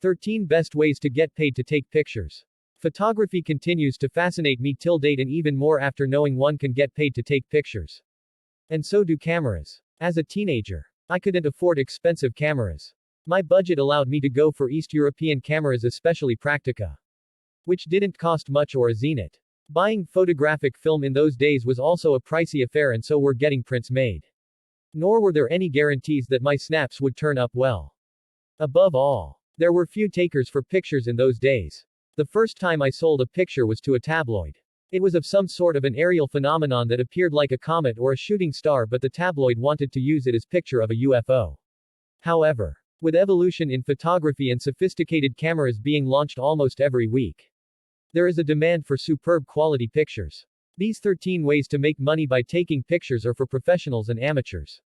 13 Best Ways to Get Paid to Take Pictures. Photography continues to fascinate me till date, and even more after knowing one can get paid to take pictures. And so do cameras. As a teenager, I couldn't afford expensive cameras. My budget allowed me to go for East European cameras, especially Praktica, which didn't cost much, or a Zenit. Buying photographic film in those days was also a pricey affair, and so were getting prints made. Nor were there any guarantees that my snaps would turn up well. Above all, there were few takers for pictures in those days. The first time I sold a picture was to a tabloid. It was of some sort of an aerial phenomenon that appeared like a comet or a shooting star, but the tabloid wanted to use it as picture of a UFO. However, with evolution in photography and sophisticated cameras being launched almost every week, there is a demand for superb quality pictures. These 13 ways to make money by taking pictures are for professionals and amateurs.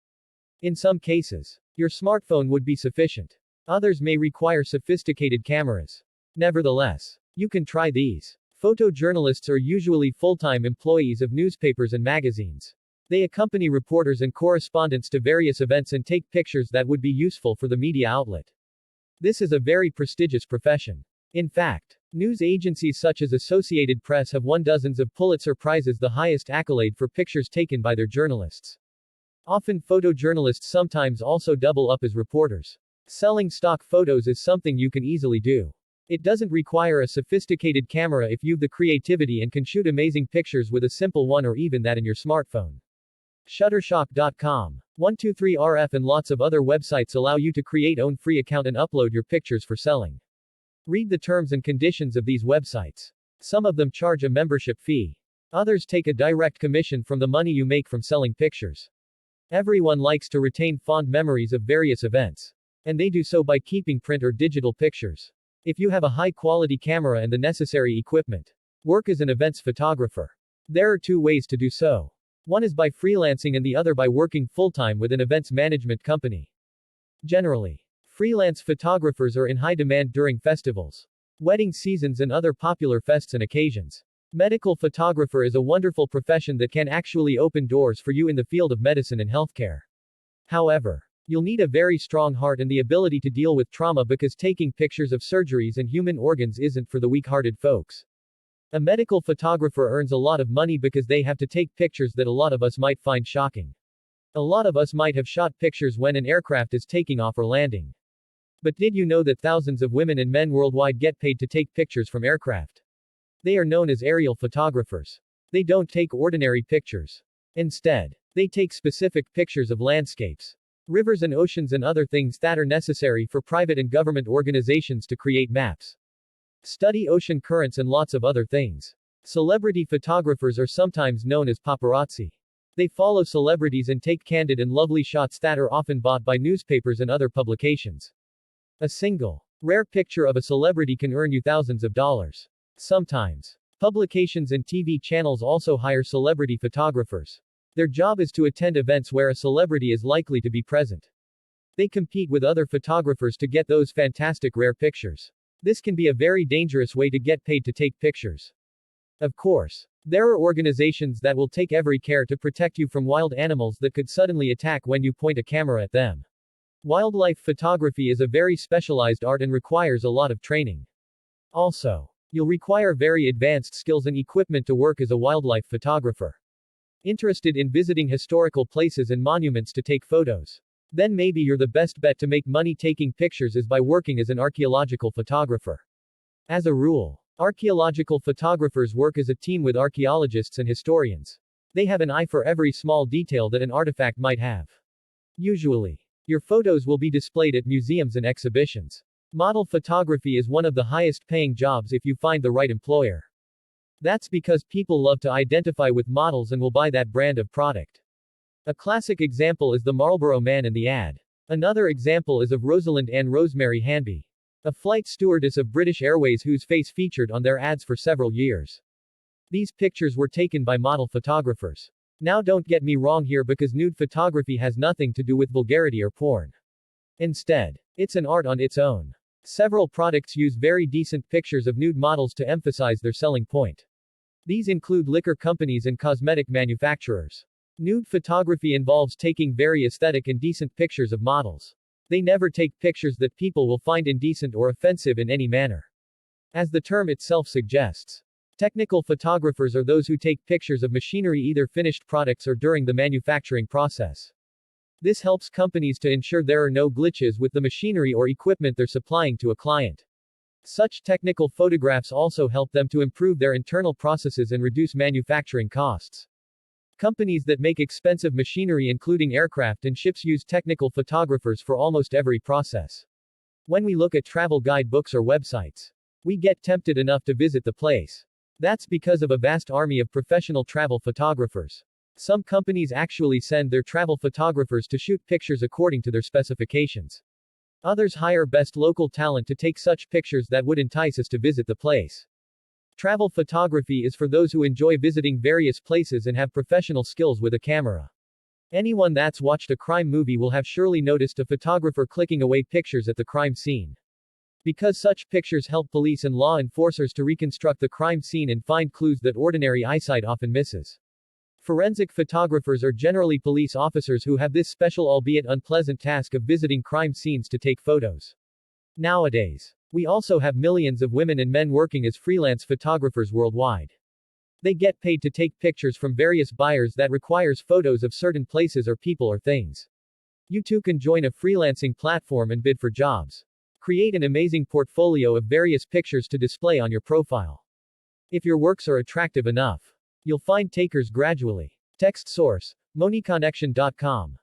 In some cases, your smartphone would be sufficient. Others may require sophisticated cameras. Nevertheless, you can try these. Photojournalists are usually full-time employees of newspapers and magazines. They accompany reporters and correspondents to various events and take pictures that would be useful for the media outlet. This is a very prestigious profession. In fact, news agencies such as Associated Press have won dozens of Pulitzer Prizes, the highest accolade for pictures taken by their journalists. Often photojournalists sometimes also double up as reporters. Selling stock photos is something you can easily do. It doesn't require a sophisticated camera if you've the creativity and can shoot amazing pictures with a simple one or even that in your smartphone. Shutterstock.com, 123RF and lots of other websites allow you to create own free account and upload your pictures for selling. Read the terms and conditions of these websites. Some of them charge a membership fee. Others take a direct commission from the money you make from selling pictures. Everyone likes to retain fond memories of various events. And they do so by keeping print or digital pictures. If you have a high-quality camera and the necessary equipment, work as an events photographer. There are two ways to do so. One is by freelancing and the other by working full-time with an events management company. Generally, freelance photographers are in high demand during festivals, wedding seasons and other popular fests and occasions. Medical photographer is a wonderful profession that can actually open doors for you in the field of medicine and healthcare. However, you'll need a very strong heart and the ability to deal with trauma, because taking pictures of surgeries and human organs isn't for the weak-hearted folks. A medical photographer earns a lot of money because they have to take pictures that a lot of us might find shocking. A lot of us might have shot pictures when an aircraft is taking off or landing. But did you know that thousands of women and men worldwide get paid to take pictures from aircraft? They are known as aerial photographers. They don't take ordinary pictures. Instead, they take specific pictures of landscapes, rivers and oceans and other things that are necessary for private and government organizations to create maps, study ocean currents and lots of other things. Celebrity photographers are sometimes known as paparazzi. They follow celebrities and take candid and lovely shots that are often bought by newspapers and other publications. A single, rare picture of a celebrity can earn you thousands of dollars. Sometimes, publications and TV channels also hire celebrity photographers. Their job is to attend events where a celebrity is likely to be present. They compete with other photographers to get those fantastic rare pictures. This can be a very dangerous way to get paid to take pictures. Of course, there are organizations that will take every care to protect you from wild animals that could suddenly attack when you point a camera at them. Wildlife photography is a very specialized art and requires a lot of training. Also, you'll require very advanced skills and equipment to work as a wildlife photographer. Interested in visiting historical places and monuments to take photos? Then maybe you're the best bet to make money taking pictures is by working as an archaeological photographer. As a rule, archaeological photographers work as a team with archaeologists and historians. They have an eye for every small detail that an artifact might have. Usually, your photos will be displayed at museums and exhibitions. Model photography is one of the highest paying jobs if you find the right employer. That's because people love to identify with models and will buy that brand of product. A classic example is the Marlboro Man and the ad. Another example is of Rosalind Ann Rosemary Hanby, a flight stewardess of British Airways whose face featured on their ads for several years. These pictures were taken by model photographers. Now don't get me wrong here, because nude photography has nothing to do with vulgarity or porn. Instead, it's an art on its own. Several products use very decent pictures of nude models to emphasize their selling point. These include liquor companies and cosmetic manufacturers. Nude photography involves taking very aesthetic and decent pictures of models. They never take pictures that people will find indecent or offensive in any manner. As the term itself suggests, technical photographers are those who take pictures of machinery, either finished products or during the manufacturing process. This helps companies to ensure there are no glitches with the machinery or equipment they're supplying to a client. Such technical photographs also help them to improve their internal processes and reduce manufacturing costs. Companies that make expensive machinery, including aircraft and ships, use technical photographers for almost every process. When we look at travel guidebooks or websites, we get tempted enough to visit the place. That's because of a vast army of professional travel photographers. Some companies actually send their travel photographers to shoot pictures according to their specifications. Others hire best local talent to take such pictures that would entice us to visit the place. Travel photography is for those who enjoy visiting various places and have professional skills with a camera. Anyone that's watched a crime movie will have surely noticed a photographer clicking away pictures at the crime scene. Because such pictures help police and law enforcers to reconstruct the crime scene and find clues that ordinary eyesight often misses. Forensic photographers are generally police officers who have this special, albeit unpleasant, task of visiting crime scenes to take photos. Nowadays, we also have millions of women and men working as freelance photographers worldwide. They get paid to take pictures from various buyers that requires photos of certain places or people or things. You too can join a freelancing platform and bid for jobs. Create an amazing portfolio of various pictures to display on your profile. If your works are attractive enough, you'll find takers gradually. Text source: MoniConnection.com